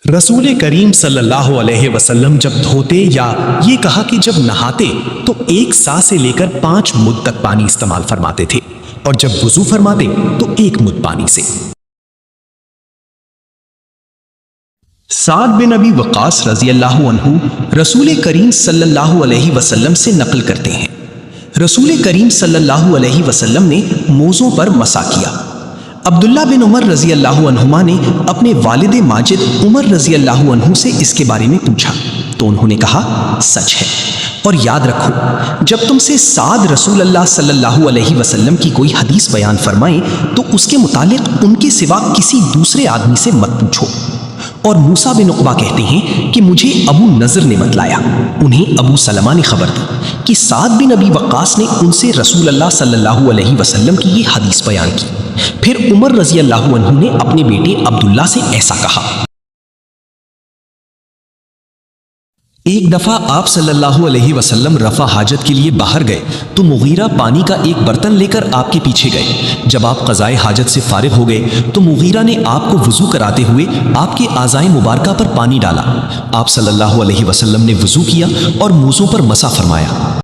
رسول کریم صلی اللہ علیہ وسلم جب دھوتے یا یہ کہا کہ جب نہاتے تو 1 سا سے لے کر 5 مد تک پانی استعمال فرماتے تھے، اور جب وضو فرماتے تو 1 مد پانی سے۔ سعد بن ابی وقاص رضی اللہ عنہ رسول کریم صلی اللہ علیہ وسلم سے نقل کرتے ہیں، رسول کریم صلی اللہ علیہ وسلم نے موزوں پر مسح کیا۔ عبداللہ بن عمر رضی اللہ عنہما نے اپنے والد ماجد عمر رضی اللہ عنہ سے اس کے بارے میں پوچھا تو انہوں نے کہا سچ ہے، اور یاد رکھو جب تم سے سعد رسول اللہ صلی اللہ علیہ وسلم کی کوئی حدیث بیان فرمائیں تو اس کے متعلق ان کے سوا کسی دوسرے آدمی سے مت پوچھو۔ اور موسیٰ بن عقبہ کہتے ہیں کہ مجھے ابو نضر نے بتلایا، انہیں ابو سلمہ نے خبر دی کہ سعد بن ابی وقاص نے ان سے رسول اللہ صلی اللہ علیہ وسلم کی یہ حدیث بیان کی۔ پھر عمر رضی اللہ عنہ نے اپنے بیٹے عبداللہ سے ایسا کہا۔ ایک دفعہ آپ صلی اللہ علیہ وسلم رفع حاجت کے لیے باہر گئے تو مغیرہ پانی کا ایک برتن لے کر آپ کے پیچھے گئے۔ جب آپ قضائے حاجت سے فارغ ہو گئے تو مغیرہ نے آپ کو وضو کراتے ہوئے آپ کے اعضائے مبارکہ پر پانی ڈالا۔ آپ صلی اللہ علیہ وسلم نے وضو کیا اور موزوں پر مسح فرمایا۔